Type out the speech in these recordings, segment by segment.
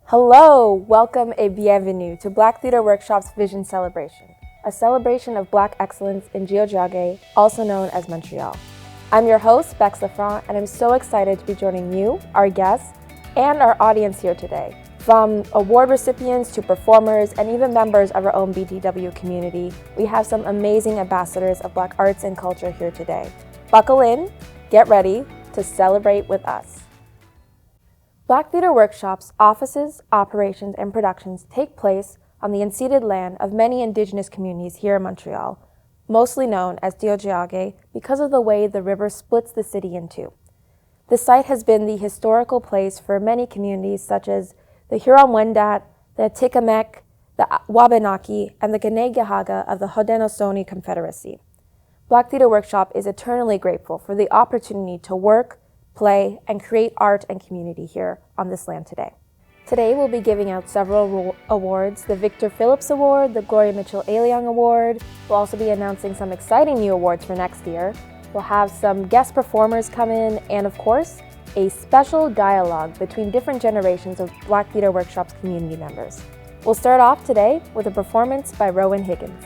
Hello, welcome et bienvenue to Black Theater Workshop's Vision Celebration, a celebration of Black excellence in Joignez, also known as Montreal. I'm your host, Becks Lefranc, and I'm so excited to be joining you, our guests, and our audience here today. From award recipients to performers and even members of our own BTW community, we have some amazing ambassadors of Black arts and culture here today. Buckle in, get ready to celebrate with us. Black Theater Workshop's offices, operations, and productions take place on the unceded land of many Indigenous communities here in Montreal, mostly known as Joignez because of the way the river splits the city in two. The site has been the historical place for many communities such as the Huron-Wendat, the Atikamekw, the Wabanaki, and the Kanien'kehá:ka of the Haudenosaunee Confederacy. Black Theater Workshop is eternally grateful for the opportunity to work, play, and create art and community here on this land today. Today we'll be giving out several awards, the Victor Phillips Award, the Gloria Mitchell-Aliang Award. We'll also be announcing some exciting new awards for next year. We'll have some guest performers come in, and of course, a special dialogue between different generations of Black Theater Workshop's community members. We'll start off today with a performance by Rowan Higgins.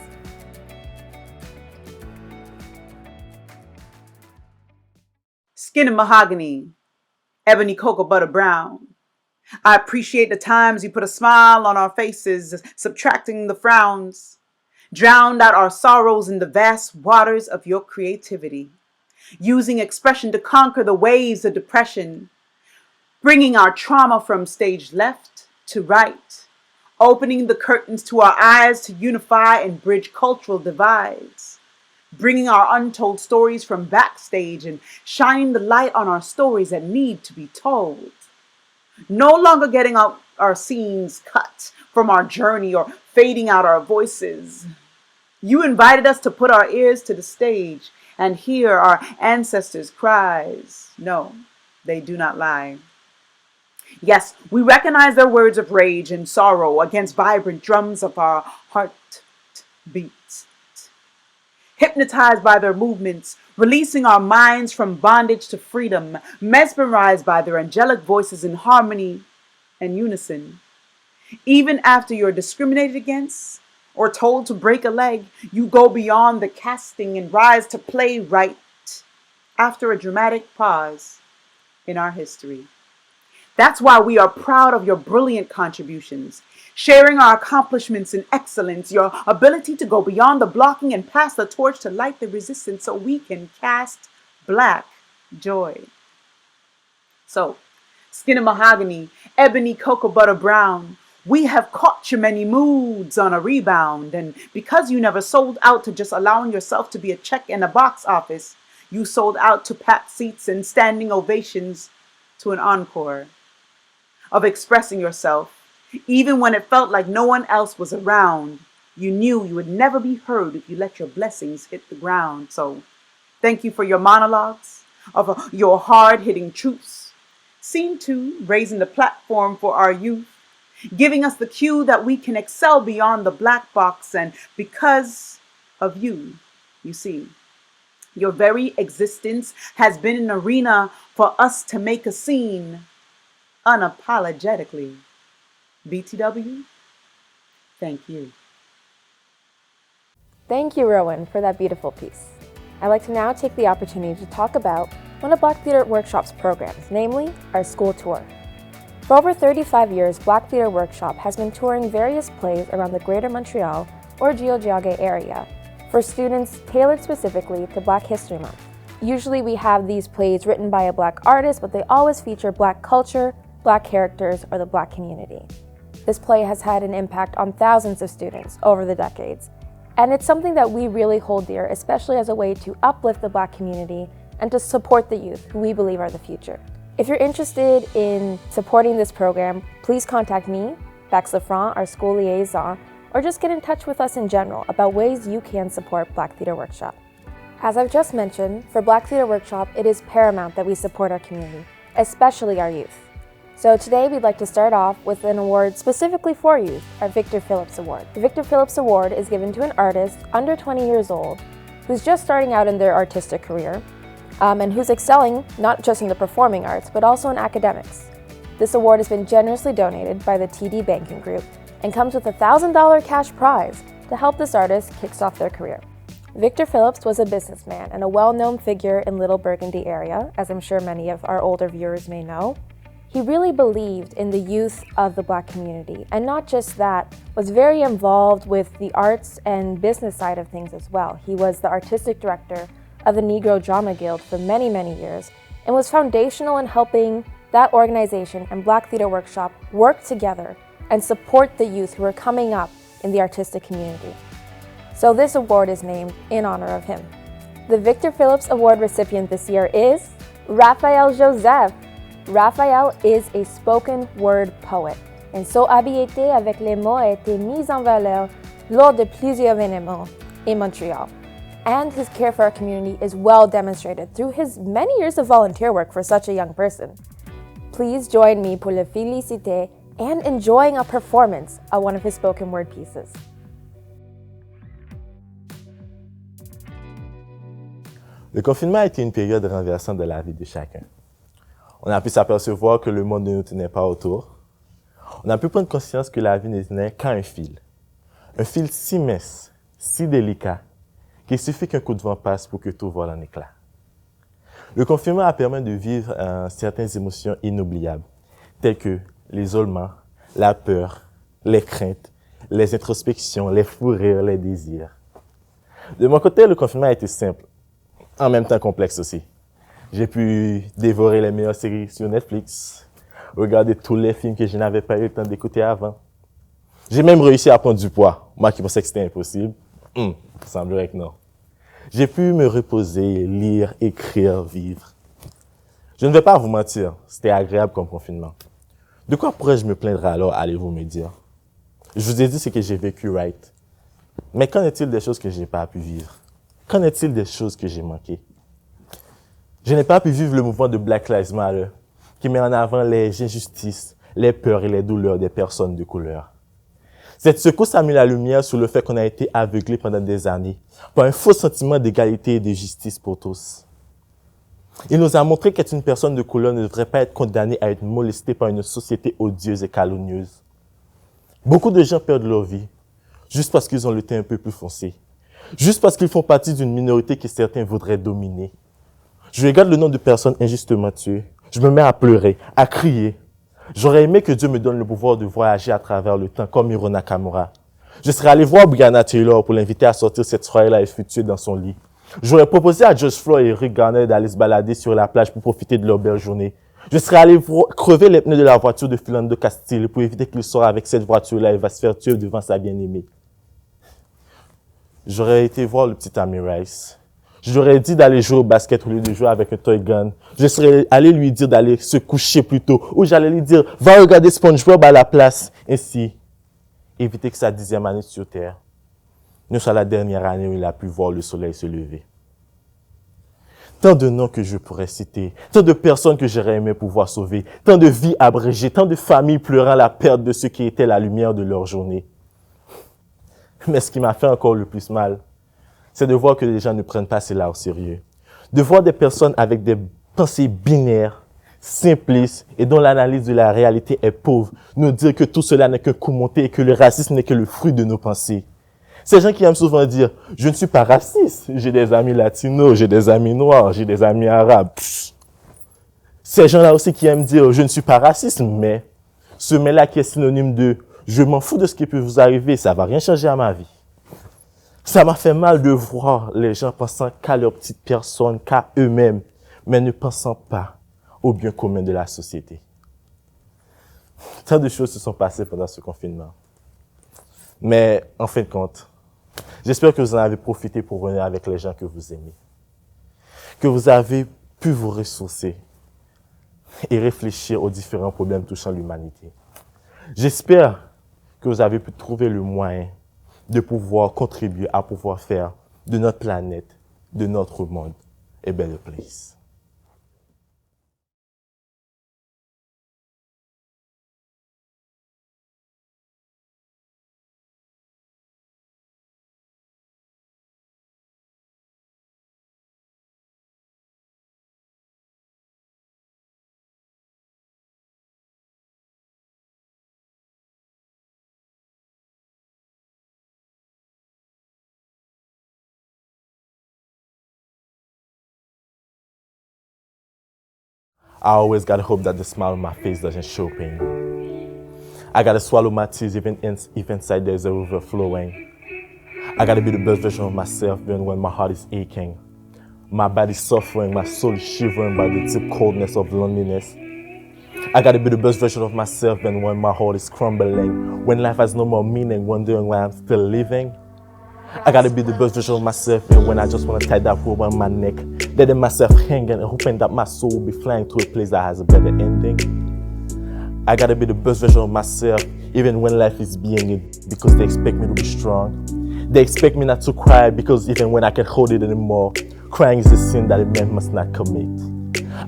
Skin of mahogany, ebony cocoa butter brown. I appreciate the times you put a smile on our faces, subtracting the frowns. Drowned out our sorrows in the vast waters of your creativity. Using expression to conquer the waves of depression. Bringing our trauma from stage left to right. Opening the curtains to our eyes to unify and bridge cultural divides. Bringing our untold stories from backstage and shining the light on our stories that need to be told. No longer getting our scenes cut from our journey or fading out our voices. You invited us to put our ears to the stage and hear our ancestors' cries. No, they do not lie. Yes, we recognize their words of rage and sorrow against vibrant drums of our heartbeats. Hypnotized by their movements, releasing our minds from bondage to freedom, mesmerized by their angelic voices in harmony and unison. Even after you're discriminated against or told to break a leg, you go beyond the casting and rise to play right after a dramatic pause in our history. That's why we are proud of your brilliant contributions, sharing our accomplishments in excellence, your ability to go beyond the blocking and pass the torch to light the resistance so we can cast Black joy. So, skin of mahogany, ebony cocoa butter brown, we have caught your many moods on a rebound, and because you never sold out to just allowing yourself to be a check in a box office, you sold out to packed seats and standing ovations to an encore of expressing yourself. Even when it felt like no one else was around, you knew you would never be heard if you let your blessings hit the ground. So thank you for your monologues, of your hard-hitting truths. Scene 2, raising the platform for our youth, giving us the cue that we can excel beyond the black box, and because of you, you see. Your very existence has been an arena for us to make a scene unapologetically. BTW, thank you. Thank you, Rowan, for that beautiful piece. I'd like to now take the opportunity to talk about one of Black Theater Workshop's programs, namely our school tour. For over 35 years, Black Theater Workshop has been touring various plays around the Greater Montreal or Joignez area for students tailored specifically to Black History Month. Usually we have these plays written by a Black artist, but they always feature Black culture, Black characters, or the Black community. This play has had an impact on thousands of students over the decades, and it's something that we really hold dear, especially as a way to uplift the Black community and to support the youth, who we believe are the future. If you're interested in supporting this program, please contact me, Becks Lefranc, our School Liaison, or just get in touch with us in general about ways you can support Black Theater Workshop. As I've just mentioned, for Black Theater Workshop, it is paramount that we support our community, especially our youth. So today we'd like to start off with an award specifically for youth, our Victor Phillips Award. The Victor Phillips Award is given to an artist under 20 years old who's just starting out in their artistic career and who's excelling not just in the performing arts, but also in academics. This award has been generously donated by the TD Banking Group and comes with a $1,000 cash prize to help this artist kick off their career. Victor Phillips was a businessman and a well-known figure in Little Burgundy area, as I'm sure many of our older viewers may know. He really believed in the youth of the Black community, and not just that, was very involved with the arts and business side of things as well. He was the artistic director of the Negro Drama Guild for many, many years, and was foundational in helping that organization and Black Theater Workshop work together and support the youth who are coming up in the artistic community. So this award is named in honor of him. The Victor Phillips Award recipient this year is Raphael Joseph. Raphael is a spoken word poet, and son habileté avec les mots a été mise en valeur lors de plusieurs événements in Montreal. And his care for our community is well demonstrated through his many years of volunteer work for such a young person. Please join me pour le féliciter and enjoying a performance of one of his spoken word pieces. Le confinement a été une période renversante de la vie de chacun. On a pu s'apercevoir que le monde ne nous tenait pas autour. On a pu prendre conscience que la vie ne tenait qu'à un fil. Un fil si mince, si délicat, qu'il suffit qu'un coup de vent passe pour que tout vole en éclats. Le confinement a permis de vivre certaines émotions inoubliables, telles que l'isolement, la peur, les craintes, les introspections, les fous rires, les désirs. De mon côté, le confinement a été simple, en même temps complexe aussi. J'ai pu dévorer les meilleures séries sur Netflix, regarder tous les films que je n'avais pas eu le temps d'écouter avant. J'ai même réussi à prendre du poids, moi qui pensais que c'était impossible. Il semblerait que non. J'ai pu me reposer, lire, écrire, vivre. Je ne vais pas vous mentir, c'était agréable comme confinement. De quoi pourrais-je me plaindre alors, allez-vous me dire? Je vous ai dit ce que j'ai vécu, right? Mais qu'en est-il des choses que je n'ai pas pu vivre? Qu'en est-il des choses que j'ai manquées? Je n'ai pas pu vivre le mouvement de Black Lives Matter, qui met en avant les injustices, les peurs et les douleurs des personnes de couleur. Cette secousse a mis la lumière sur le fait qu'on a été aveuglé pendant des années par un faux sentiment d'égalité et de justice pour tous. Il nous a montré qu'être une personne de couleur ne devrait pas être condamnée à être molestée par une société odieuse et calomnieuse. Beaucoup de gens perdent leur vie juste parce qu'ils ont le teint un peu plus foncé, juste parce qu'ils font partie d'une minorité que certains voudraient dominer. Je regarde le nombre de personnes injustement tuées. Je me mets à pleurer, à crier. J'aurais aimé que Dieu me donne le pouvoir de voyager à travers le temps comme Hiro Nakamura. Je serais allé voir Breonna Taylor pour l'inviter à sortir cette soirée-là et fut tué dans son lit. J'aurais proposé à George Floyd et Rick Garner d'aller se balader sur la plage pour profiter de leur belle journée. Je serais allé crever les pneus de la voiture de Philando Castile pour éviter qu'il sorte avec cette voiture-là et va se faire tuer devant sa bien-aimée. J'aurais été voir le petit Tammy Rice. Je lui aurais dit d'aller jouer au basket au lieu de jouer avec un toy gun. Je serais allé lui dire d'aller se coucher plus tôt. Ou j'allais lui dire, va regarder SpongeBob à la place. Ainsi, éviter que sa 10e année sur Terre ne soit la dernière année où il a pu voir le soleil se lever. Tant de noms que je pourrais citer, tant de personnes que j'aurais aimé pouvoir sauver, tant de vies abrégées, tant de familles pleurant la perte de ce qui était la lumière de leur journée. Mais ce qui m'a fait encore le plus mal, c'est de voir que les gens ne prennent pas cela au sérieux. De voir des personnes avec des pensées binaires, simplistes et dont l'analyse de la réalité est pauvre, nous dire que tout cela n'est qu'un coup monté et que le racisme n'est que le fruit de nos pensées. Ces gens qui aiment souvent dire « Je ne suis pas raciste, j'ai des amis latinos, j'ai des amis noirs, j'ai des amis arabes. » Ces gens-là aussi qui aiment dire « Je ne suis pas raciste, mais ce mais-là qui est synonyme de « Je m'en fous de ce qui peut vous arriver, ça va rien changer à ma vie. » Ça m'a fait mal de voir les gens pensant qu'à leur petite personne, qu'à eux-mêmes, mais ne pensant pas au bien commun de la société. Tant de choses se sont passées pendant ce confinement. Mais en fin de compte, j'espère que vous en avez profité pour venir avec les gens que vous aimez. Que vous avez pu vous ressourcer et réfléchir aux différents problèmes touchant l'humanité. J'espère que vous avez pu trouver le moyen de pouvoir contribuer à pouvoir faire de notre planète, de notre monde, a better place. I always gotta hope that the smile on my face doesn't show pain. I gotta swallow my tears even inside there's a river flowing. I gotta be the best version of myself even when my heart is aching. My body's suffering, my soul is shivering by the deep coldness of loneliness. I gotta be the best version of myself even when my heart is crumbling. When life has no more meaning, wondering why I'm still living. I gotta be the best version of myself and when I just wanna tie that rope on my neck, letting myself hanging and hoping that my soul will be flying to a place that has a better ending. I gotta be the best version of myself even when life is being it because they expect me to be strong. They expect me not to cry because even when I can't hold it anymore, crying is a sin that a man must not commit.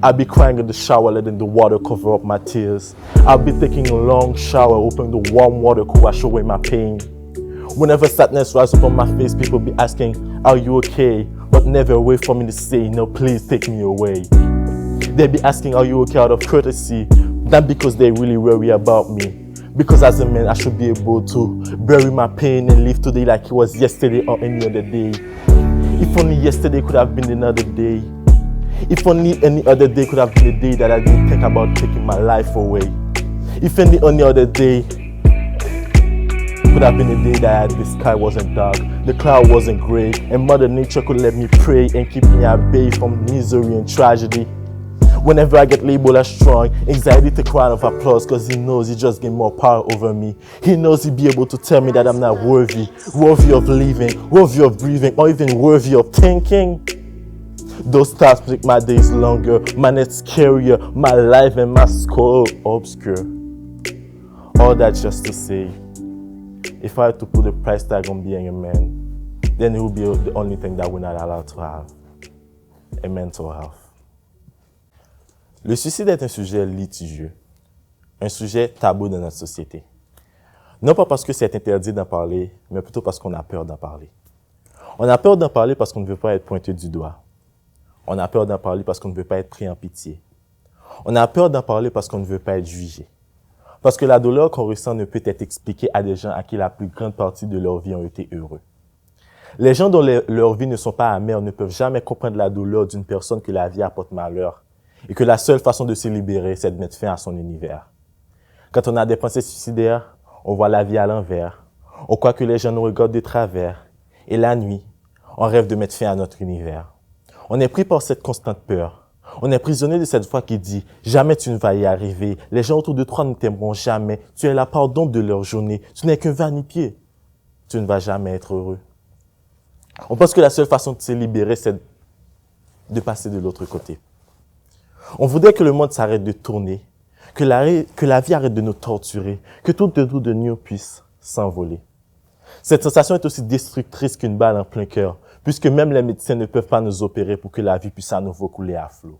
I'll be crying in the shower, letting the water cover up my tears. I'll be taking a long shower, hoping the warm water could wash away my pain. Whenever sadness rises up on my face, people be asking, are you okay? But never wait for me to say, no, please take me away. They be asking, are you okay out of courtesy? Not because they really worry about me. Because as a man, I should be able to bury my pain and live today like it was yesterday or any other day. If only yesterday could have been another day. If only any other day could have been a day that I didn't think about taking my life away. If any other day could have been a day that the sky wasn't dark, the cloud wasn't gray, and Mother Nature could let me pray and keep me at bay from misery and tragedy. Whenever I get labeled as strong, anxiety take a round of applause because he knows he just gained more power over me. He knows he'll be able to tell me that I'm not worthy of living, worthy of breathing, or even worthy of thinking. Those thoughts make my days longer, my nights scarier, my life and my skull obscure. All that just to say, if I had to put a price tag on being a man, then it would be the only thing that we're not allowed to have, a mental health. Le suicide est un sujet litigieux, un sujet tabou dans notre société. Non pas parce que c'est interdit d'en parler, mais plutôt parce qu'on a peur d'en parler. On a peur d'en parler parce qu'on ne veut pas être pointé du doigt. On a peur d'en parler parce qu'on ne veut pas être pris en pitié. On a peur d'en parler parce qu'on ne veut pas être jugé. Parce que la douleur qu'on ressent ne peut être expliquée à des gens à qui la plus grande partie de leur vie ont été heureux. Les gens dont leurs vies ne sont pas amères ne peuvent jamais comprendre la douleur d'une personne que la vie apporte malheur et que la seule façon de se libérer, c'est de mettre fin à son univers. Quand on a des pensées suicidaires, on voit la vie à l'envers, on croit que les gens nous regardent de travers et la nuit, on rêve de mettre fin à notre univers. On est pris par cette constante peur. On est prisonnier de cette voix qui dit « Jamais tu ne vas y arriver. Les gens autour de toi ne t'aimeront jamais. Tu es la part d'ombre de leur journée. Tu n'es qu'un va-ni-pied. Tu ne vas jamais être heureux. » On pense que la seule façon de se libérer, c'est de passer de l'autre côté. On voudrait que le monde s'arrête de tourner, que la vie arrête de nous torturer, que tout de nous puisse s'envoler. Cette sensation est aussi destructrice qu'une balle en plein cœur, puisque même les médecins ne peuvent pas nous opérer pour que la vie puisse à nouveau couler à flot.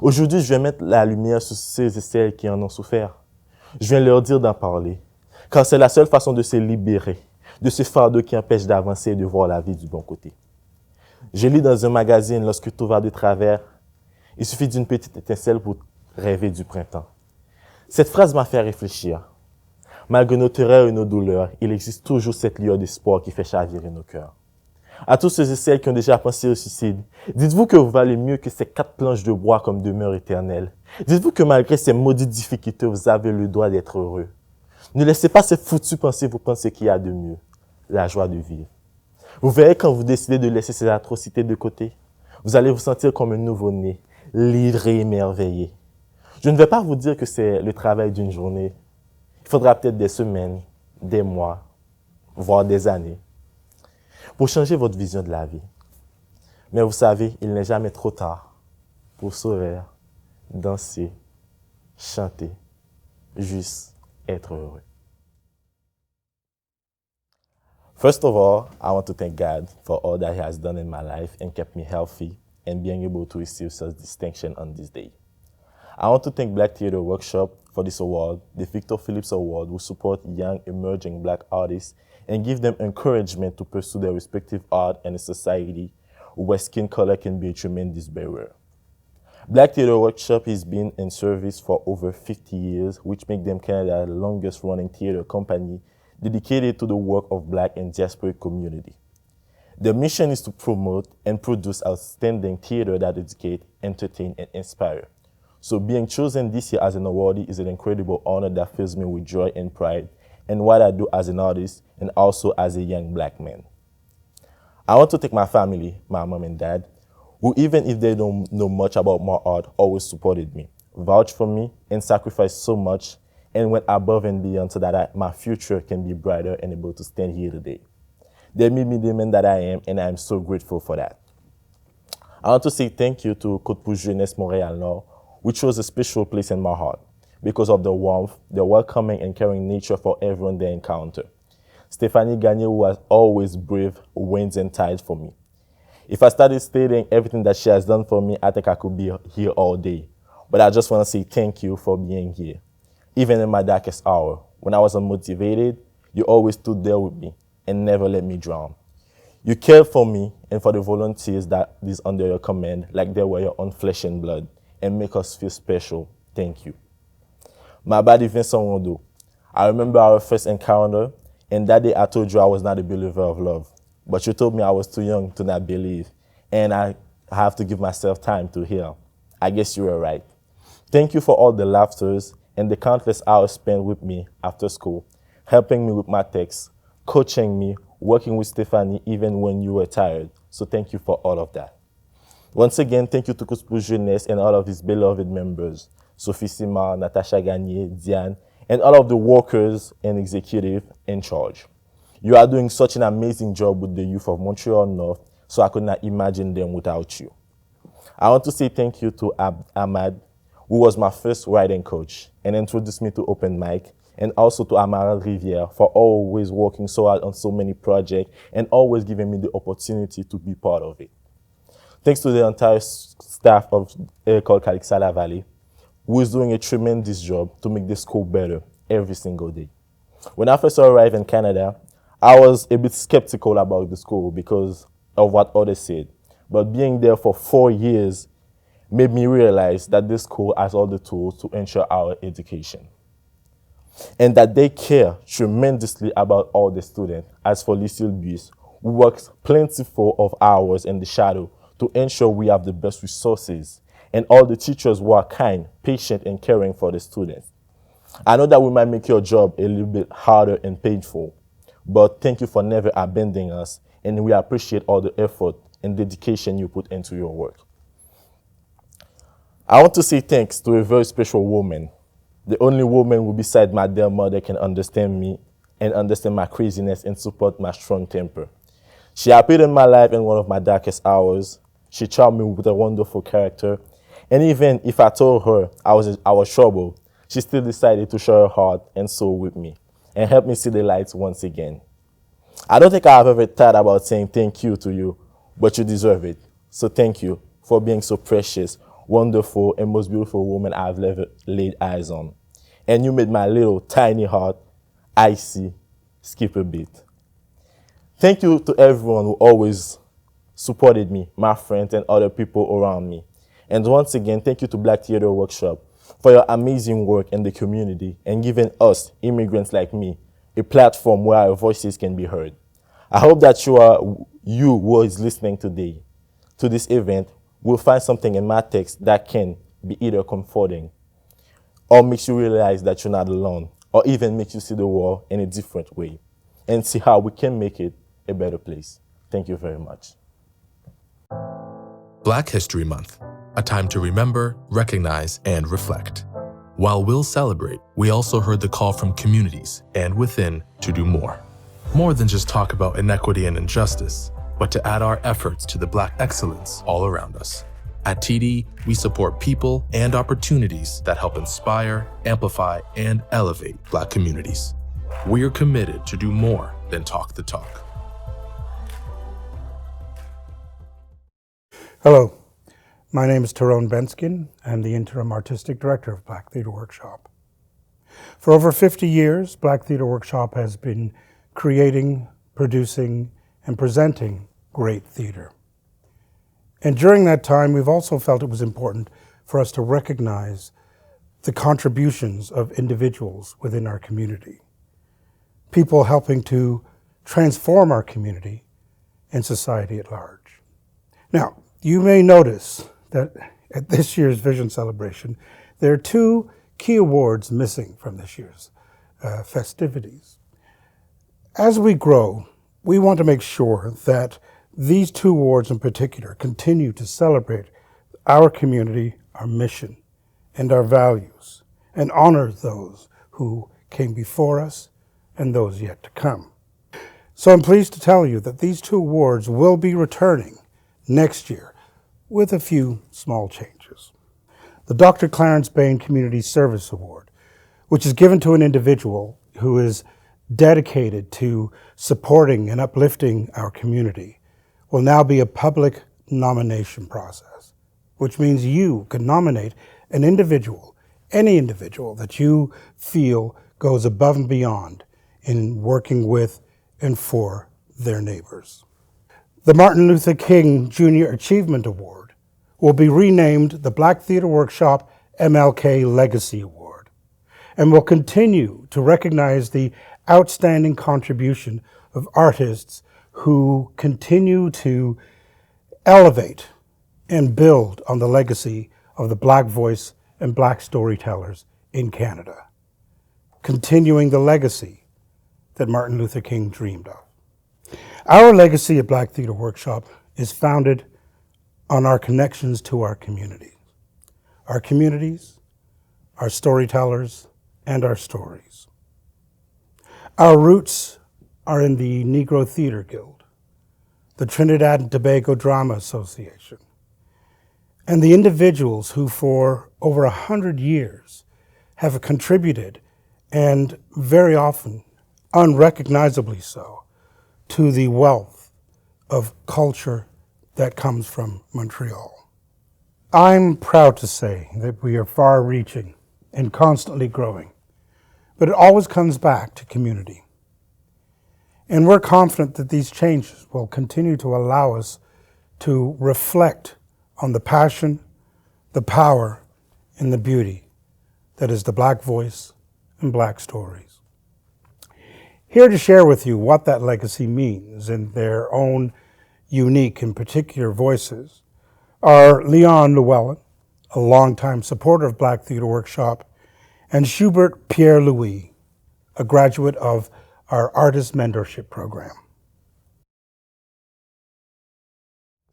Aujourd'hui, je vais mettre la lumière sur ceux et celles qui en ont souffert. Je viens leur dire d'en parler, car c'est la seule façon de se libérer de ce fardeau qui empêche d'avancer et de voir la vie du bon côté. Je lis dans un magazine, lorsque tout va de travers, il suffit d'une petite étincelle pour rêver du printemps. Cette phrase m'a fait réfléchir. Malgré nos terreurs et nos douleurs, il existe toujours cette lueur d'espoir qui fait chavirer nos cœurs. À tous ceux et celles qui ont déjà pensé au suicide, dites-vous que vous valez mieux que ces 4 planches de bois comme demeure éternelle. Dites-vous que malgré ces maudites difficultés, vous avez le droit d'être heureux. Ne laissez pas ces foutues pensées vous penser qu'il y a de mieux, la joie de vivre. Vous verrez quand vous décidez de laisser ces atrocités de côté, vous allez vous sentir comme un nouveau-né, livré et émerveillé. Je ne vais pas vous dire que c'est le travail d'une journée. Il faudra peut-être des semaines, des mois, voire des années, pour changer votre vision de la vie. Mais vous savez, il n'est jamais trop tard pour sourire, danser, chanter, juste être heureux. First of all, I want to thank God for all that He has done in my life and kept me healthy and being able to receive such distinction on this day. I want to thank Black Theatre Workshop for this award, the Victor Phillips Award, who support young emerging Black artists and give them encouragement to pursue their respective art in a society where skin color can be a tremendous barrier. Black Theatre Workshop has been in service for over 50 years, which makes them Canada's longest running theatre company dedicated to the work of Black and diasporic community. Their mission is to promote and produce outstanding theatre that educate, entertain, and inspire. So being chosen this year as an awardee is an incredible honor that fills me with joy and pride in what I do as an artist and also as a young Black man. I want to thank my family, my mom and dad, who even if they don't know much about my art, always supported me, vouched for me, and sacrificed so much and went above and beyond so that my future can be brighter and able to stand here today. They made me the man that I am, and I am so grateful for that. I want to say thank you to Joignez, Montréal, which was a special place in my heart because of the warmth, the welcoming and caring nature for everyone they encounter. Stephanie Gagne, who has always braved winds and tides for me. If I started stating everything that she has done for me, I think I could be here all day. But I just want to say thank you for being here. Even in my darkest hour, when I was unmotivated, you always stood there with me and never let me drown. You cared for me and for the volunteers that is under your command like they were your own flesh and blood and make us feel special. Thank you. My body Vincent Rondo. I remember our first encounter, and that day I told you I was not a believer of love. But you told me I was too young to not believe, and I have to give myself time to heal. I guess you were right. Thank you for all the laughters and the countless hours spent with me after school, helping me with my texts, coaching me, working with Stephanie even when you were tired. So thank you for all of that. Once again, thank you to School Liaison and all of his beloved members, Sophie Sima, Natasha Gagne, Diane, and all of the workers and executive in charge. You are doing such an amazing job with the youth of Montreal North, so I could not imagine them without you. I want to say thank you to Ahmad, who was my first writing coach and introduced me to open mic, and also to Amaral Rivière for always working so hard on so many projects and always giving me the opportunity to be part of it. Thanks to the entire staff of École Calixa La Vallée, who is doing a tremendous job to make the school better every single day. When I first arrived in Canada, I was a bit skeptical about the school because of what others said. But being there for 4 years made me realize that this school has all the tools to ensure our education. And that they care tremendously about all the students. As for Lucille Bus, who works plentiful of hours in the shadow to ensure we have the best resources, and all the teachers who are kind, patient, and caring for the students. I know that we might make your job a little bit harder and painful, but thank you for never abandoning us, and we appreciate all the effort and dedication you put into your work. I want to say thanks to a very special woman, the only woman who beside my dear mother can understand me and understand my craziness and support my strong temper. She appeared in my life in one of my darkest hours. She charmed me with a wonderful character, and even if I told her I was troubled, she still decided to share her heart and soul with me and help me see the light once again. I don't think I have ever thought about saying thank you to you, but you deserve it. So thank you for being so precious, wonderful, and most beautiful woman I've ever laid eyes on. And you made my little tiny heart icy skip a beat. Thank you to everyone who always supported me, my friends, and other people around me. And once again, thank you to Black Theater Workshop for your amazing work in the community and giving us, immigrants like me, a platform where our voices can be heard. I hope that you who is listening today to this event will find something in my text that can be either comforting or makes you realize that you're not alone, or even makes you see the world in a different way and see how we can make it a better place. Thank you very much. Black History Month, a time to remember, recognize, and reflect. While we'll celebrate, we also heard the call from communities and within to do more. More than just talk about inequity and injustice, but to add our efforts to the Black excellence all around us. At TD, we support people and opportunities that help inspire, amplify, and elevate Black communities. We are committed to do more than talk the talk. Hello, my name is Tyrone Benskin. I'm the Interim Artistic Director of Black Theater Workshop. For over 50 years, Black Theater Workshop has been creating, producing, and presenting great theater. And during that time, we've also felt it was important for us to recognize the contributions of individuals within our community, people helping to transform our community and society at large. Now, you may notice that at this year's Vision Celebration, there are two key awards missing from this year's festivities. As we grow, we want to make sure that these two awards in particular continue to celebrate our community, our mission, and our values, and honor those who came before us and those yet to come. So I'm pleased to tell you that these two awards will be returning next year with a few small changes. The Dr. Clarence Bain Community Service Award, which is given to an individual who is dedicated to supporting and uplifting our community, will now be a public nomination process, which means you can nominate an individual, any individual that you feel goes above and beyond in working with and for their neighbors. The Martin Luther King Jr. Achievement Award will be renamed the Black Theater Workshop MLK Legacy Award and will continue to recognize the outstanding contribution of artists who continue to elevate and build on the legacy of the Black voice and Black storytellers in Canada, continuing the legacy that Martin Luther King dreamed of. Our legacy at Black Theater Workshop is founded on our connections to our communities, our storytellers, and our stories. Our roots are in the Negro Theater Guild, the Trinidad and Tobago Drama Association, and the individuals who for over 100 years have contributed, and very often unrecognizably so, to the wealth of culture that comes from Montreal. I'm proud to say that we are far-reaching and constantly growing, but it always comes back to community. And we're confident that these changes will continue to allow us to reflect on the passion, the power, and the beauty that is the Black voice and Black stories. Here to share with you what that legacy means in their own unique and particular voices are Leon Llewellyn, a longtime supporter of Black Theater Workshop, and Schubert Pierre-Louis, a graduate of our Artist Mentorship Program.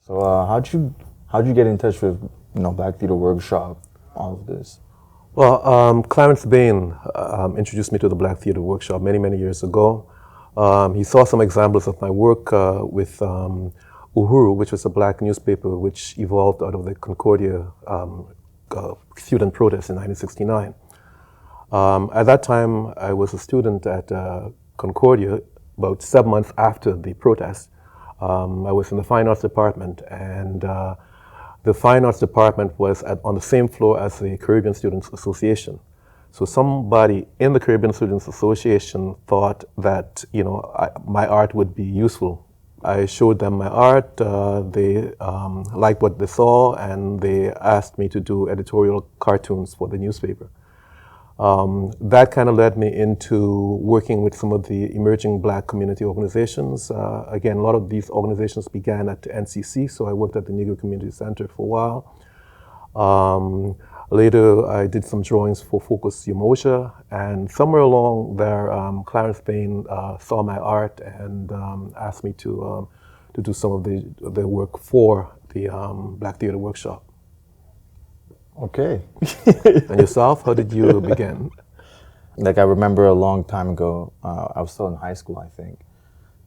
So how'd you get in touch with Black Theater Workshop, all of this? Well, Clarence Bain introduced me to the Black Theater Workshop many years ago. He saw some examples of my work with Uhuru, which was a Black newspaper which evolved out of the Concordia student protest in 1969. At that time, I was a student at Concordia about 7 months after the protest. I was in the Fine Arts Department, and the Fine Arts Department was on the same floor as the Caribbean Students Association. So somebody in the Caribbean Students Association thought that my art would be useful. I showed them my art, they liked what they saw, and they asked me to do editorial cartoons for the newspaper. That kind of led me into working with some of the emerging Black community organizations. Again, a lot of these organizations began at NCC, so I worked at the Negro Community Center for a while. Later, I did some drawings for Focus Umoja, and somewhere along there, Clarence Bain saw my art and asked me to do some of the work for the Black Theater Workshop. Okay. And yourself, how did you begin? Like I remember a long time ago, I was still in high school, I think.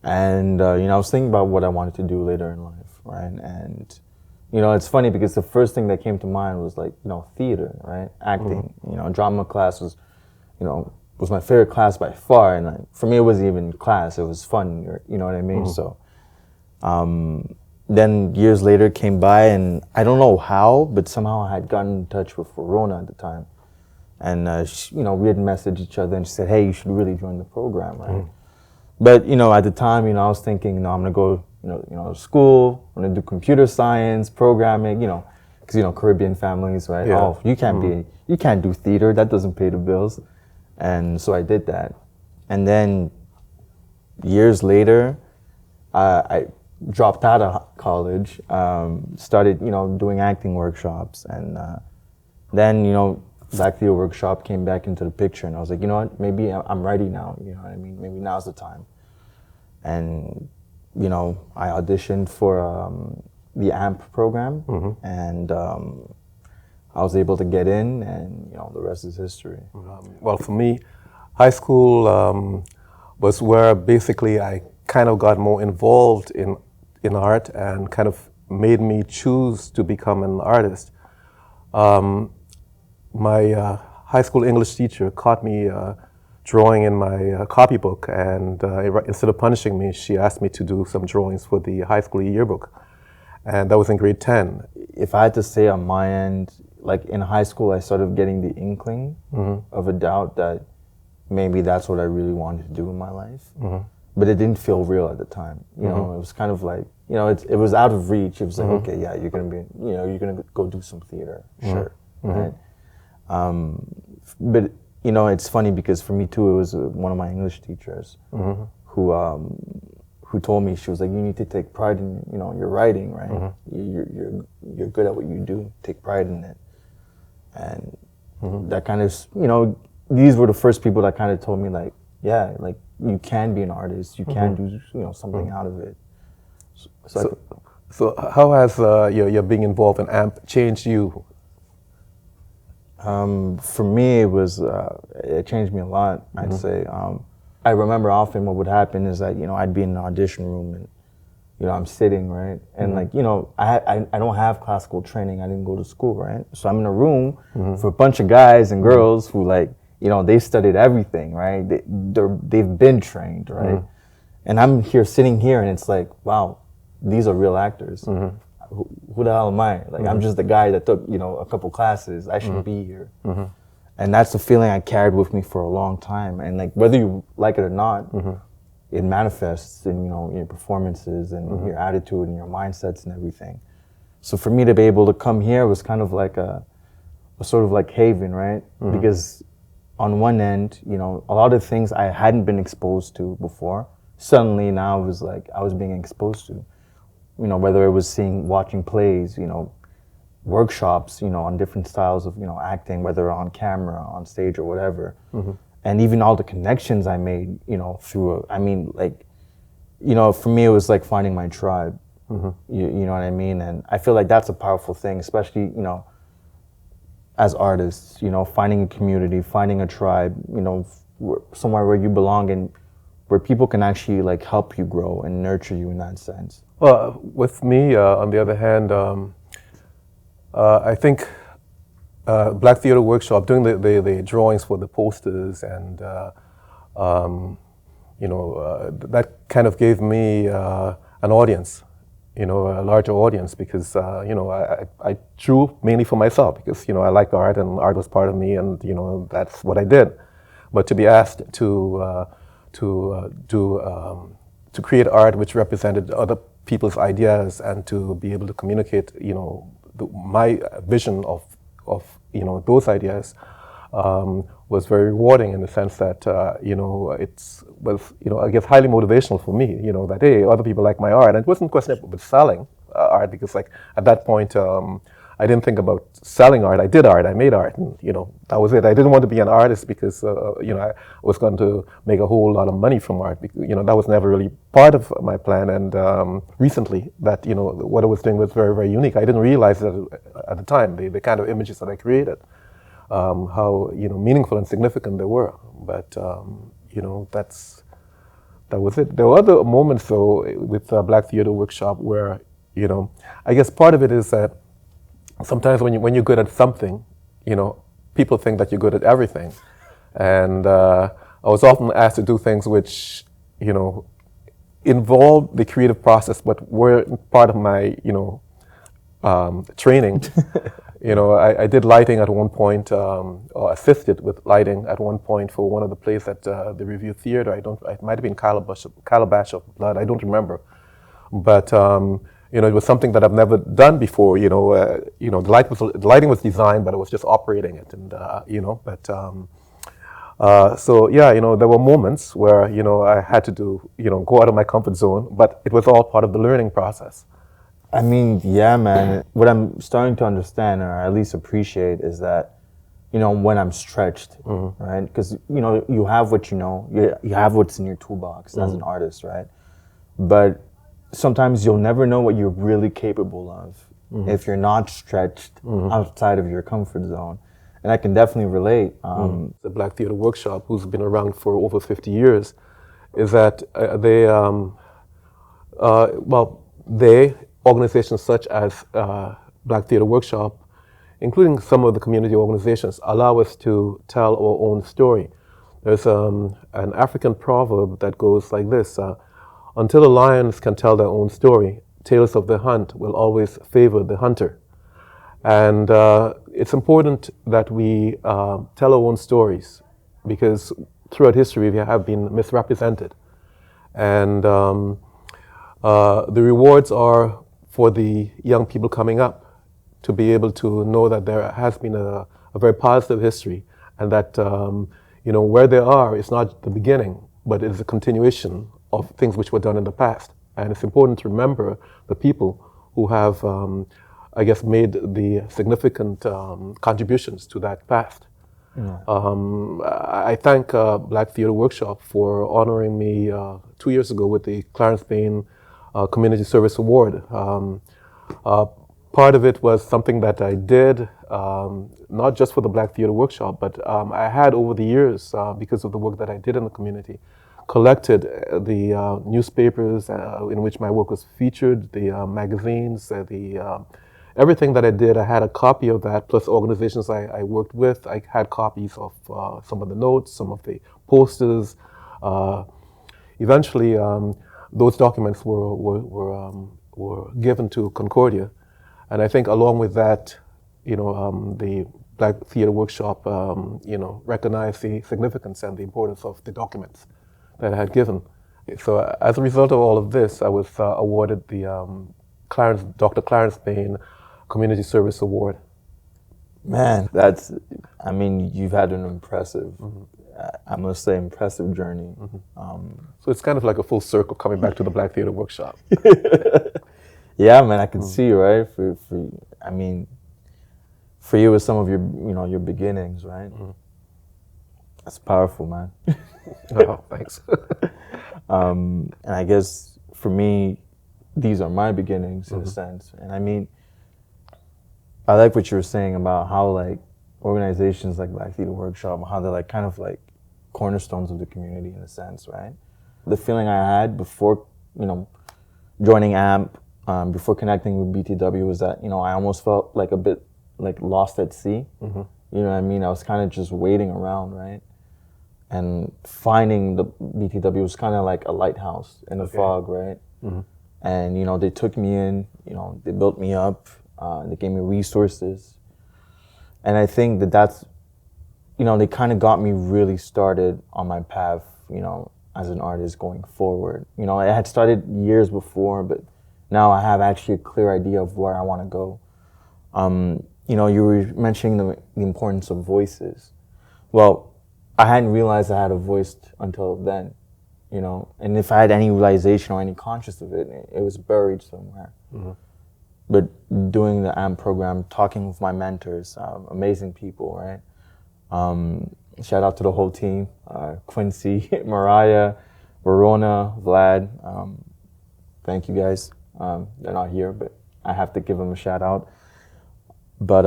And, I was thinking about what I wanted to do later in life, right? And, it's funny because the first thing that came to mind was like, theater, right? Acting, drama class was, was my favorite class by far. And for me, it wasn't even class, it was fun, you know what I mean? So, then years later came by, and I don't know how, but somehow I had gotten in touch with Verona at the time. And, we had messaged each other, and she said, hey, you should really join the program, right? But, at the time, I was thinking, I'm going to go, to school, I'm going to do computer science, programming, because, Caribbean families, right? Yeah. Oh, you can't do theater, that doesn't pay the bills. And so I did that. And then years later, dropped out of college, started, doing acting workshops, and then, Black Theater Workshop came back into the picture, and I was like, you know what, maybe I'm ready now, you know what I mean? Maybe now's the time. And, I auditioned for the AMP program, and I was able to get in, and, the rest is history. Well, for me, high school was where basically I kind of got more involved in art and kind of made me choose to become an artist. My high school English teacher caught me drawing in my copybook, and instead of punishing me, she asked me to do some drawings for the high school yearbook, and that was in grade 10. If I had to say on my end, like in high school, I started getting the inkling of a doubt that maybe that's what I really wanted to do in my life. But it didn't feel real at the time. It was kind of like, it was out of reach. It was like, okay, yeah, you're gonna be, you're gonna go do some theater, sure, right? But it's funny because for me too, it was one of my English teachers who told me, she was like, you need to take pride in, your writing, right? You're good at what you do. Take pride in it, and that kind of, these were the first people that kind of told me, like, yeah, like, you can be an artist, you can do, something out of it. So how has your being involved in AMP changed you? For me, it changed me a lot, I'd say. I remember often what would happen is that, I'd be in an audition room and, I'm sitting, right? And like, I don't have classical training, I didn't go to school, right? So I'm in a room for a bunch of guys and girls who like, they studied everything, right? They've been trained, right? And I'm here sitting here and it's like, wow, these are real actors. Who the hell am I? Like, I'm just the guy that took, a couple classes. I shouldn't be here. And that's the feeling I carried with me for a long time. And like, whether you like it or not, it manifests in, your performances and your attitude and your mindsets and everything. So for me to be able to come here was kind of like a sort of like haven, right? Because on one end, a lot of things I hadn't been exposed to before, suddenly now it was like I was being exposed to. Whether it was watching plays, workshops, on different styles of, acting, whether on camera, on stage or whatever. And even all the connections I made, through, for me it was like finding my tribe, you know what I mean? And I feel like that's a powerful thing, especially, as artists, finding a community, finding a tribe, somewhere where you belong and where people can actually like help you grow and nurture you in that sense. Well, with me, on the other hand, I think Black Theater Workshop, doing the drawings for the posters and, that kind of gave me an audience, a larger audience because, I drew mainly for myself because, I like art and art was part of me and, that's what I did. But to be asked to create art which represented other people's ideas and to be able to communicate, my vision of those ideas was very rewarding in the sense that, it was, I guess highly motivational for me, that, hey, other people like my art. And it wasn't a question of selling art because like at that point, I didn't think about selling art. I did art, I made art, and that was it. I didn't want to be an artist because I was going to make a whole lot of money from art. That was never really part of my plan. And recently, that what I was doing was very, very unique. I didn't realize that at the time, the kind of images that I created, how meaningful and significant they were. But that was it. There were other moments though with Black Theater Workshop where I guess part of it is that sometimes when you're good at something, people think that you're good at everything. And I was often asked to do things which, involved the creative process, but weren't part of my, training. I did lighting at one point, or assisted with lighting at one point for one of the plays at the Review Theater. It might have been Calabash of Blood, I don't remember. But it was something that I've never done before. The lighting was designed, but I was just operating it, and So yeah, there were moments where, I had to go out of my comfort zone, but it was all part of the learning process. I mean, yeah, man. What I'm starting to understand, or at least appreciate, is that, when I'm stretched, right? Because, you have what you have what's in your toolbox as an artist, right? But sometimes you'll never know what you're really capable of if you're not stretched outside of your comfort zone. And I can definitely relate. The Black Theater Workshop, who's been around for over 50 years, is that organizations such as Black Theater Workshop, including some of the community organizations, allow us to tell our own story. There's an African proverb that goes like this: until the lions can tell their own story, tales of the hunt will always favor the hunter. And it's important that we tell our own stories, because throughout history we have been misrepresented. And the rewards are for the young people coming up to be able to know that there has been a very positive history, and that where they are is not the beginning, but it's a continuation of things which were done in the past. And it's important to remember the people who have made the significant contributions to that past. I thank Black Theater Workshop for honoring me 2 years ago with the Clarence Bain Community Service Award. Part of it was something that I did, not just for the Black Theater Workshop, but I had over the years, because of the work that I did in the community, collected the newspapers in which my work was featured, the magazines, everything that I did. I had a copy of that, plus organizations I worked with. I had copies of some of the notes, some of the posters. Eventually, those documents were given to Concordia, and I think along with that, the Black Theater Workshop, recognized the significance and the importance of the documents that I had given. So as a result of all of this, I was awarded the Dr. Clarence Bain Community Service Award. Man, you've had an impressive, I must say, impressive journey. So it's kind of like a full circle coming back to the Black Theater Workshop. Yeah, man, I can see, right? For you, with some of your, your beginnings, right? That's powerful, man. Oh, thanks. And I guess for me, these are my beginnings in a sense. And I like what you were saying about how organizations like Black Theater Workshop, how they're kind of cornerstones of the community in a sense, right? The feeling I had before, joining AMP, before connecting with BTW, was that, I almost felt a bit lost at sea. You know what I mean? I was kind of just waiting around, right? And finding the BTW was kind of like a lighthouse in the fog, right? And, they took me in, they built me up, they gave me resources. And I think that's, they kind of got me really started on my path, as an artist going forward. I had started years before, but now I have actually a clear idea of where I want to go. You were mentioning the importance of voices. Well, I hadn't realized I had a voice until then, and if I had any realization or any conscious of it, it was buried somewhere. But doing the AMP program, talking with my mentors, amazing people, right? Shout out to the whole team, Quincy, Mariah, Verona, Vlad. Thank you guys. They're not here, but I have to give them a shout out. But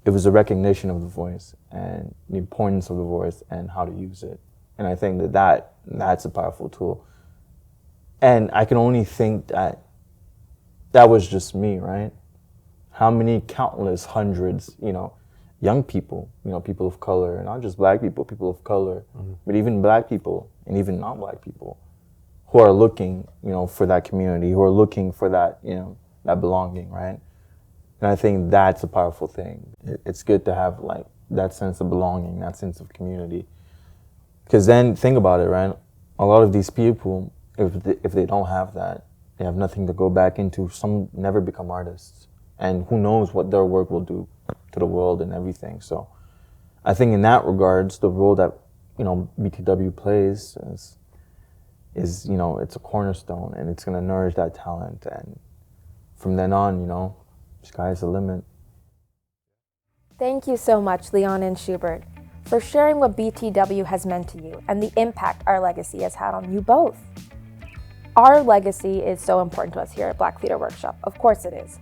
it was a recognition of the voice and the importance of the voice and how to use it. And I think that's a powerful tool. And I can only think that was just me, right? How many countless hundreds, young people, people of color, not just Black people, people of color, but even Black people and even not Black people who are looking, for that community, who are looking for that, that belonging, right? And I think that's a powerful thing. It's good to have that sense of belonging, that sense of community. Because then think about it, right? A lot of these people, if they don't have that, they have nothing to go back into. Some never become artists. And who knows what their work will do to the world and everything. So I think in that regards, the role that, BTW plays is it's a cornerstone, and it's going to nourish that talent. And from then on, sky's the limit. Thank you so much, Leon and Schubert, for sharing what BTW has meant to you and the impact our legacy has had on you both. Our legacy is so important to us here at Black Theater Workshop. Of course it is.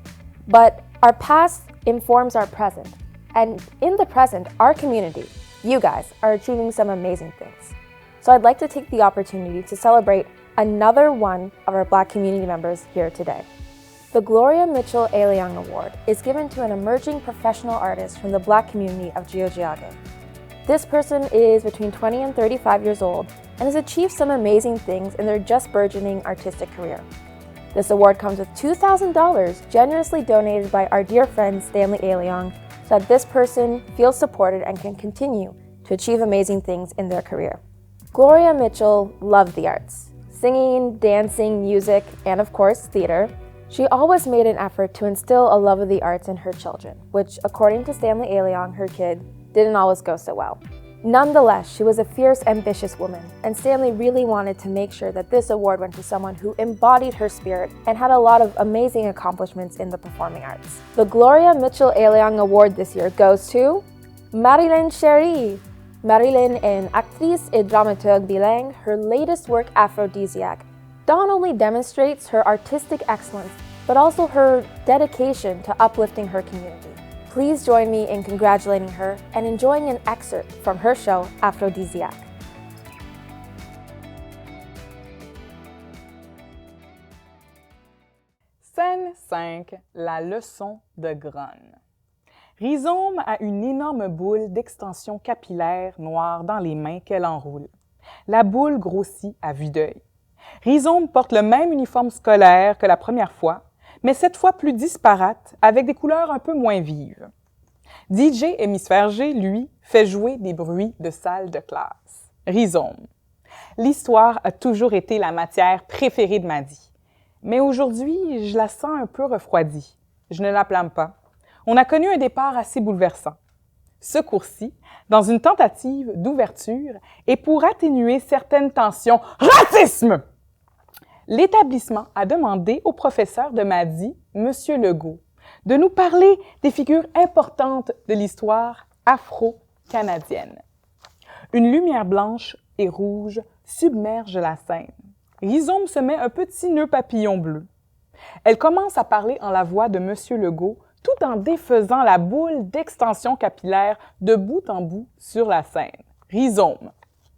But our past informs our present. And in the present, our community, you guys, are achieving some amazing things. So I'd like to take the opportunity to celebrate another one of our Black community members here today. The Gloria Mitchell-Aliang Award is given to an emerging professional artist from the Black community of Joignez. This person is between 20 and 35 years old and has achieved some amazing things in their just burgeoning artistic career. This award comes with $2,000 generously donated by our dear friend Stanley Aliang so that this person feels supported and can continue to achieve amazing things in their career. Gloria Mitchell loved the arts, singing, dancing, music, and of course, theater. She always made an effort to instill a love of the arts in her children, which, according to Stanley Aliang, her kid, didn't always go so well. Nonetheless, she was a fierce, ambitious woman, and Stanley really wanted to make sure that this award went to someone who embodied her spirit and had a lot of amazing accomplishments in the performing arts. The Gloria Mitchell-Aliang Award this year goes to Marilyn Cherie. Marilyn, an actrice et dramaturge bilingue, her latest work, Aphrodisiac, not only demonstrates her artistic excellence, but also her dedication to uplifting her community. Please join me in congratulating her and enjoying an excerpt from her show, Aphrodisiac. Scène 5, la leçon de Gronne. Rhizome a une énorme boule d'extension capillaire noire dans les mains qu'elle enroule. La boule grossit à vue d'œil. Rhizome porte le même uniforme scolaire que la première fois, mais cette fois plus disparate, avec des couleurs un peu moins vives. DJ Hémisphère G, lui, fait jouer des bruits de salle de classe. Rhizome. L'histoire a toujours été la matière préférée de Maddy. Mais aujourd'hui, je la sens un peu refroidie. Je ne la blâme pas. On a connu un départ assez bouleversant. Ce cours-ci, dans une tentative d'ouverture et pour atténuer certaines tensions « Racisme !», l'établissement a demandé au professeur de Maddy, M. Legault, de nous parler des figures importantes de l'histoire afro-canadienne. Une lumière blanche et rouge submerge la scène. Rhizome se met un petit nœud papillon bleu. Elle commence à parler en la voix de M. Legault tout en défaisant la boule d'extension capillaire de bout en bout sur la scène. Rhizome,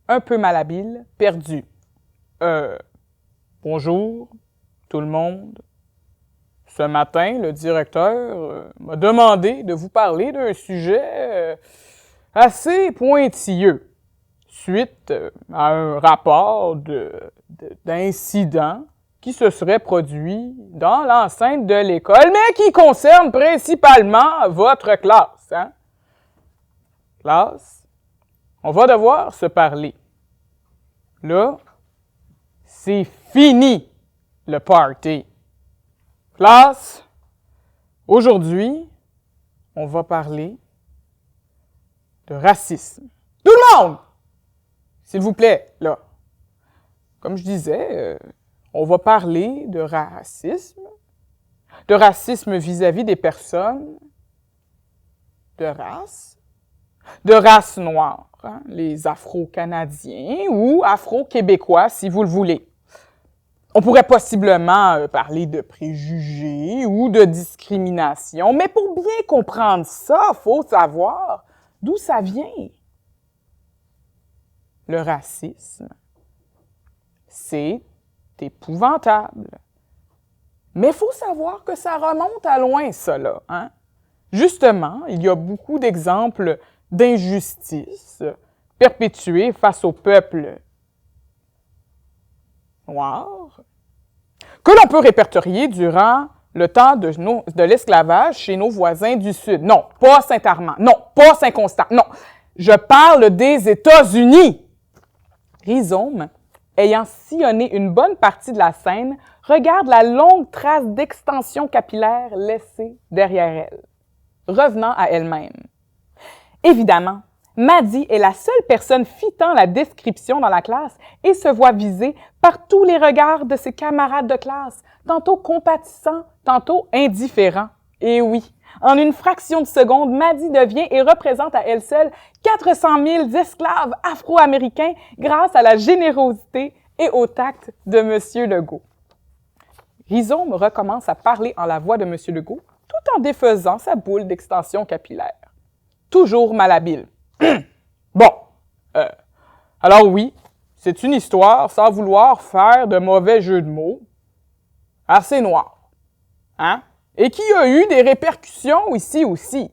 un peu malhabile, perdu. Bonjour, tout le monde. Ce matin, le directeur m'a demandé de vous parler d'un sujet assez pointilleux, suite à un rapport d'incident qui se serait produit dans l'enceinte de l'école, mais qui concerne principalement votre classe. Hein? Classe, on va devoir se parler. Là, c'est fini le party. Classe, aujourd'hui, on va parler de racisme. Tout le monde! S'il vous plaît, là. Comme je disais, on va parler de racisme vis-à-vis des personnes de race noire, hein, les Afro-Canadiens ou Afro-Québécois, si vous le voulez. On pourrait possiblement parler de préjugés ou de discrimination, mais pour bien comprendre ça, il faut savoir d'où ça vient. Le racisme, c'est épouvantable. Mais il faut savoir que ça remonte à loin, ça, là. Hein? Justement, il y a beaucoup d'exemples d'injustice perpétuées face au peuple noir, que l'on peut répertorier durant le temps de l'esclavage chez nos voisins du Sud. Non, pas Saint-Armand. Non, pas Saint-Constant. Non, je parle des États-Unis. Rhizome, ayant sillonné une bonne partie de la scène, regarde la longue trace d'extension capillaire laissée derrière elle, revenant à elle-même. Évidemment, Maddy est la seule personne fitant la description dans la classe et se voit visée par tous les regards de ses camarades de classe, tantôt compatissants, tantôt indifférents. Et oui, en une fraction de seconde, Maddy devient et représente à elle seule 400 000 esclaves afro-américains grâce à la générosité et au tact de M. Legault. Rhizome recommence à parler en la voix de M. Legault tout en défaisant sa boule d'extension capillaire. Toujours malhabile. Bon, alors oui, c'est une histoire sans vouloir faire de mauvais jeux de mots. Assez noir, hein? Et qui a eu des répercussions ici aussi.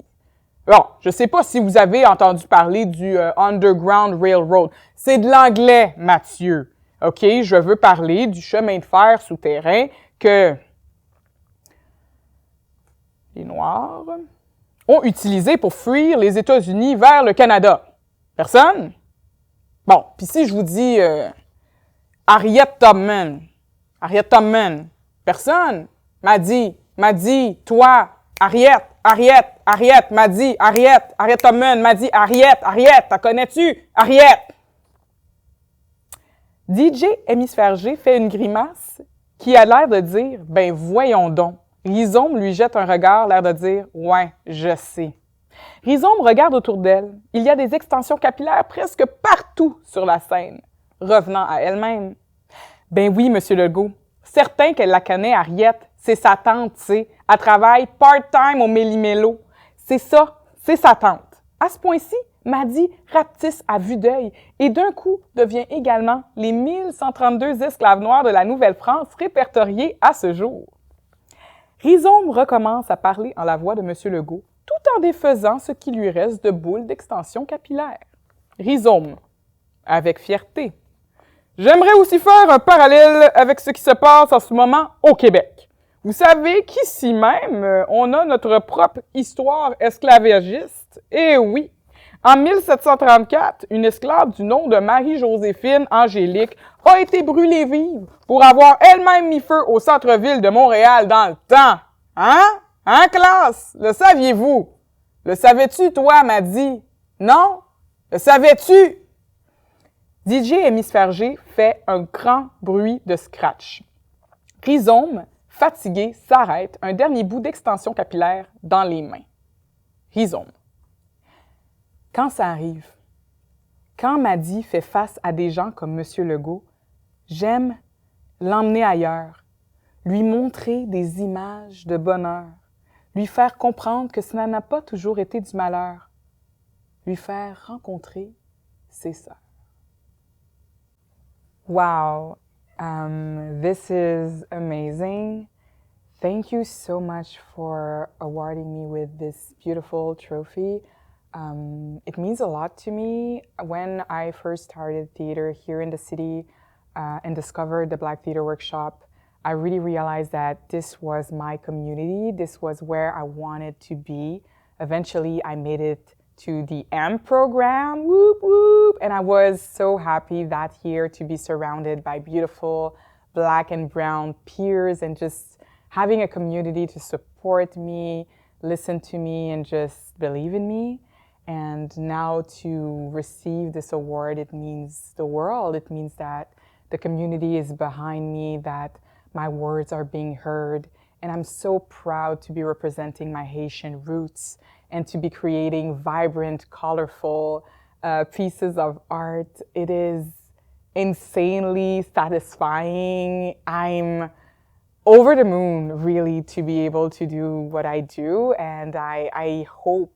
Bon, je sais pas si vous avez entendu parler du Underground Railroad. C'est de l'anglais, Mathieu. OK, je veux parler du chemin de fer souterrain que les Noirs ont utilisé pour fuir les États-Unis vers le Canada. Personne? Bon, puis si je vous dis Harriet Tubman. Harriet Tubman. Personne? Maddy, toi, Harriet, Maddy, Harriet Tubman, Maddy, Harriet, t'en connais-tu? Harriet! DJ Hémisphère G fait une grimace qui a l'air de dire « Ben voyons donc ». Rhizome lui jette un regard, l'air de dire « Ouais, je sais ». Rhizome regarde autour d'elle. Il y a des extensions capillaires presque partout sur la scène. Revenant à elle-même. « Ben oui, Monsieur Legault. Certain qu'elle la connaît, Harriet. C'est sa tante, tu sais. Elle travaille part-time au Méli-Mélo. C'est ça, c'est sa tante. » À ce point-ci, Maddy rapetisse à vue d'œil et d'un coup devient également les 1132 esclaves noirs de la Nouvelle-France répertoriés à ce jour. Rhizome recommence à parler en la voix de M. Legault, tout en défaisant ce qui lui reste de boules d'extension capillaire. Rhizome, avec fierté. J'aimerais aussi faire un parallèle avec ce qui se passe en ce moment au Québec. Vous savez qu'ici même, on a notre propre histoire esclavagiste. Et oui, en 1734, une esclave du nom de Marie-Joséphine Angélique a été brûlée vive pour avoir elle-même mis feu au centre-ville de Montréal dans le temps. Hein? Hein, classe? Le saviez-vous? Le savais-tu, toi, Maddy? Non? Le savais-tu? DJ Hémisphère G fait un grand bruit de scratch. Rhizome, fatigué, s'arrête, un dernier bout d'extension capillaire dans les mains. Rhizome. Quand ça arrive, quand Maddy fait face à des gens comme M. Legault, j'aime l'emmener ailleurs, lui montrer des images de bonheur, lui faire comprendre que cela n'a pas toujours été du malheur, lui faire rencontrer ses sœurs. Wow, this is amazing. Thank you so much for awarding me with this beautiful trophy. It means a lot to me. When I first started theater here in the city and discovered the Black Theater Workshop, I really realized that this was my community. This was where I wanted to be. Eventually, I made it to the M program, whoop, whoop, and I was so happy that year to be surrounded by beautiful Black and brown peers and just having a community to support me, listen to me, and just believe in me. And now to receive this award, it means the world. It means that the community is behind me, that my words are being heard. And I'm so proud to be representing my Haitian roots and to be creating vibrant, colorful pieces of art. It is insanely satisfying. I'm over the moon, really, to be able to do what I do. And I hope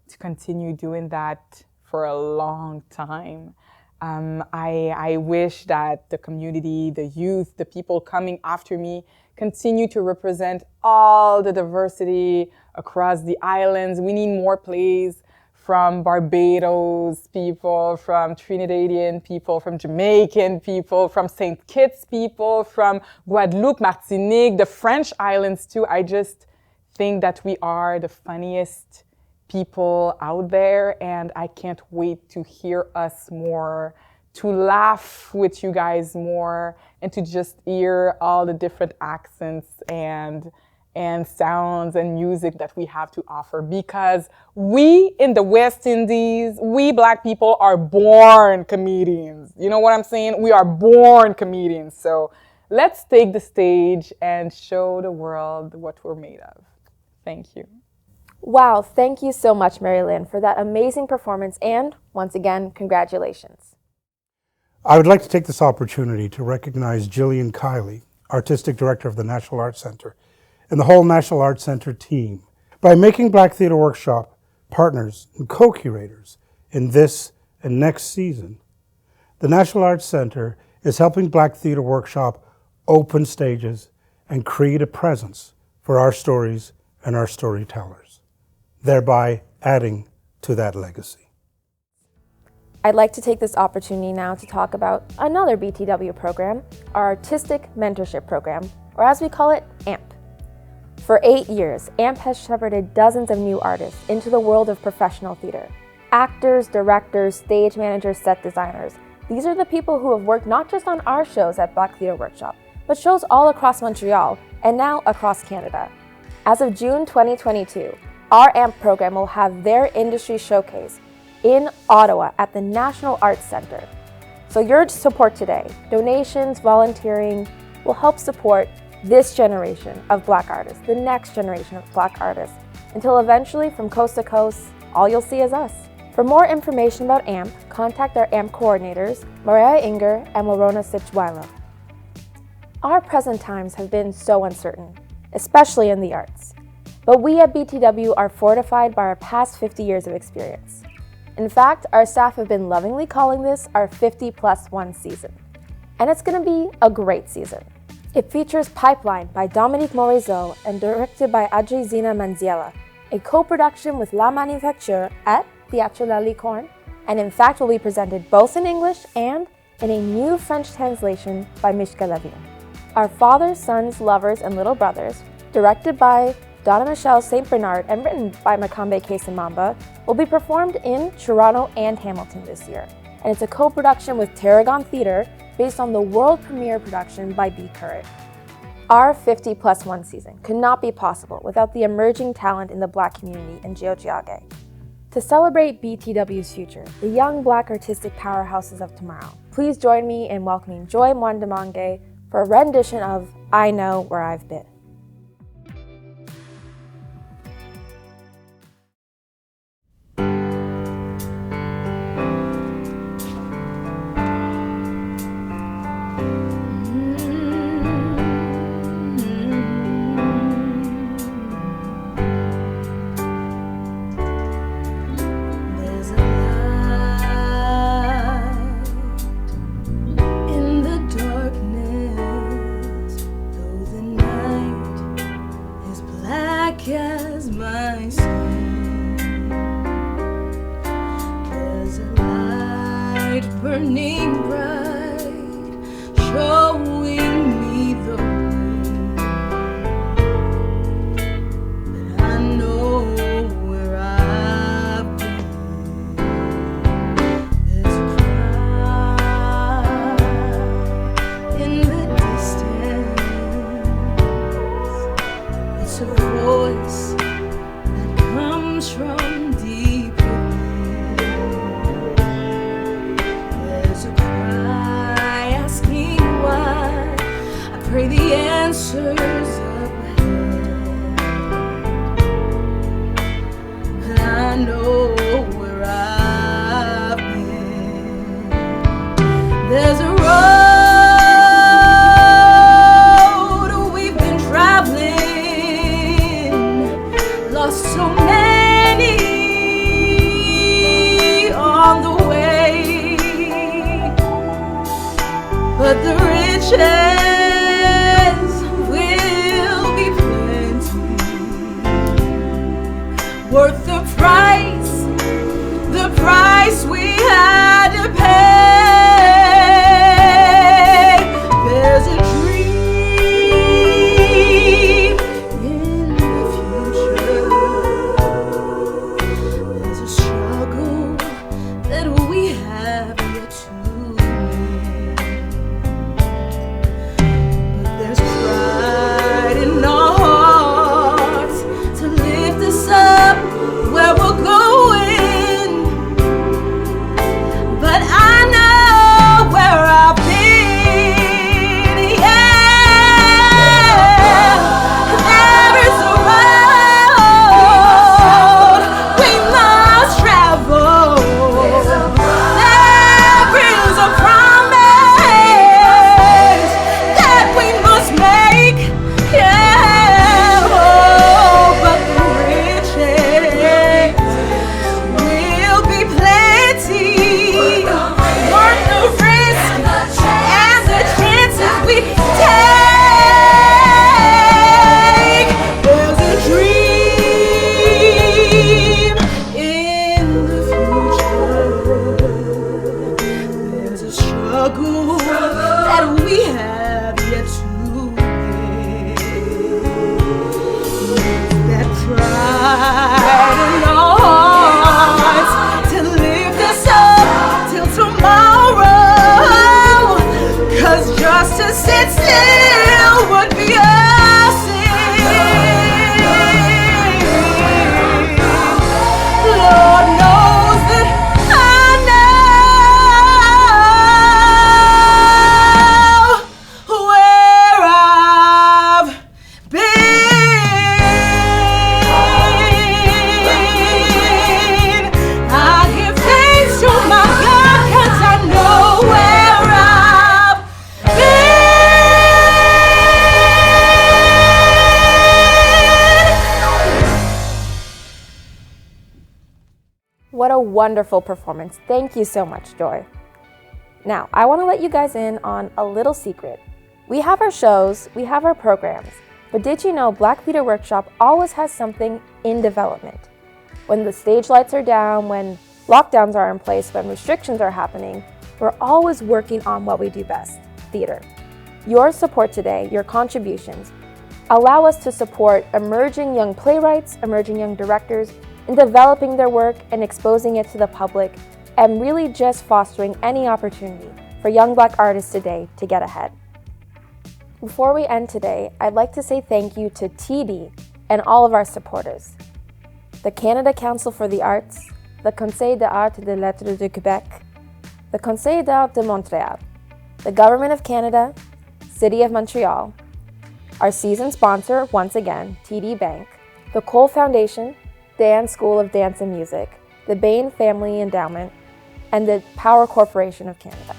to continue doing that for a long time. I wish that the community, the youth, the people coming after me continue to represent all the diversity across the islands. We need more plays from Barbados people, from Trinidadian people, from Jamaican people, from St. Kitts people, from Guadeloupe, Martinique, the French islands too. I just think that we are the funniest people out there, and I can't wait to hear us more, to laugh with you guys more, and to just hear all the different accents and and sounds and music that we have to offer, because we in the West Indies, we Black people are born comedians. You know what I'm saying? We are born comedians. So let's take the stage and show the world what we're made of. Thank you. Wow, thank you so much, Mary Lynn, for that amazing performance, and once again, congratulations. I would like to take this opportunity to recognize Jillian Kiley, Artistic Director of the National Arts Center, and the whole National Arts Center team, by making Black Theatre Workshop partners and co-curators in this and next season. The National Arts Center is helping Black Theatre Workshop open stages and create a presence for our stories and our storytellers, thereby adding to that legacy. I'd like to take this opportunity now to talk about another BTW program, our Artistic Mentorship Program, or as we call it, AMP. For 8 years, AMP has shepherded dozens of new artists into the world of professional theater. Actors, directors, stage managers, set designers. These are the people who have worked not just on our shows at Black Theatre Workshop, but shows all across Montreal and now across Canada. As of June 2022, our AMP program will have their industry showcase in Ottawa at the National Arts Center. So your support today, donations, volunteering, will help support this generation of Black artists, the next generation of Black artists, until eventually from coast to coast, all you'll see is us. For more information about AMP, contact our AMP coordinators, Maria Inger and Morona Sichwilo. Our present times have been so uncertain, especially in the arts. But we at BTW are fortified by our past 50 years of experience. In fact, our staff have been lovingly calling this our 50+1 season. And it's going to be a great season. It features Pipeline by Dominique Morizot and directed by Adrizina Manziela, a co-production with La Manufacture at Théâtre La Licorne, and in fact will be presented both in English and in a new French translation by Mishka Levine. Our Fathers, Sons, Lovers, and Little Brothers, directed by Donna Michelle St. Bernard and written by Makambe Kesimamba, will be performed in Toronto and Hamilton this year. And it's a co-production with Tarragon Theatre based on the world premiere production by Be Courage. Our 50+1 season could not be possible without the emerging talent in the Black community in Joignez. To celebrate BTW's future, the young Black artistic powerhouses of tomorrow, please join me in welcoming Joy Mwandamange for a rendition of I Know Where I've Been. As my skin, there's a light burning bright, showing me the way. But I know where I've been. There's a cry in the distance. It's a voice that comes from deep within. There's a cry asking why. I pray the answers up ahead. But I know where I've been. There's a so many on the way, but the riches will be plenty, worth the price we had to pay. There's a struggle that we have yet to end. That pride in our hearts to lift us up till tomorrow. 'Cause just to sit still would be a sin. Lord knows that I know where I've been. I give thanks to my God 'cause I know where I've been. What a wonderful performance. Thank you so much, Joy. Now, I want to let you guys in on a little secret. We have our shows, we have our programs, but did you know Black Theater Workshop always has something in development? When the stage lights are down, when lockdowns are in place, when restrictions are happening, we're always working on what we do best, theater. Your support today, your contributions, allow us to support emerging young playwrights, emerging young directors, in developing their work and exposing it to the public, and really just fostering any opportunity for young Black artists today to get ahead. Before we end today, I'd like to say thank you to TD and all of our supporters. The Canada Council for the Arts, the Conseil des Arts et des Lettres du Québec, the Conseil d'Art de Montréal, the Government of Canada, City of Montreal, our season sponsor, once again, TD Bank, the Cole Foundation, Dan School of Dance and Music, the Bain Family Endowment, and the Power Corporation of Canada.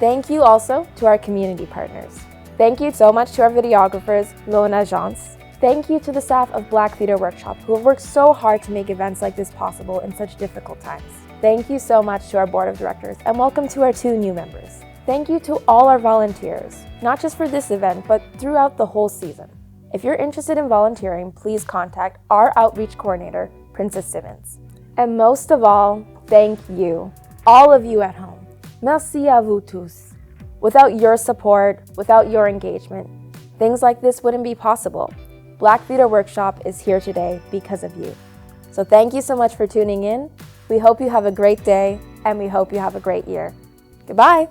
Thank you also to our community partners. Thank you so much to our videographers, Lone Agence. Thank you to the staff of Black Theater Workshop who have worked so hard to make events like this possible in such difficult times. Thank you so much to our board of directors, and welcome to our 2 new members. Thank you to all our volunteers, not just for this event, but throughout the whole season. If you're interested in volunteering, please contact our outreach coordinator, Princess Simmons. And most of all, thank you, all of you at home. Merci à vous tous. Without your support, without your engagement, things like this wouldn't be possible. Black Theater Workshop is here today because of you. So thank you so much for tuning in. We hope you have a great day, and we hope you have a great year. Goodbye.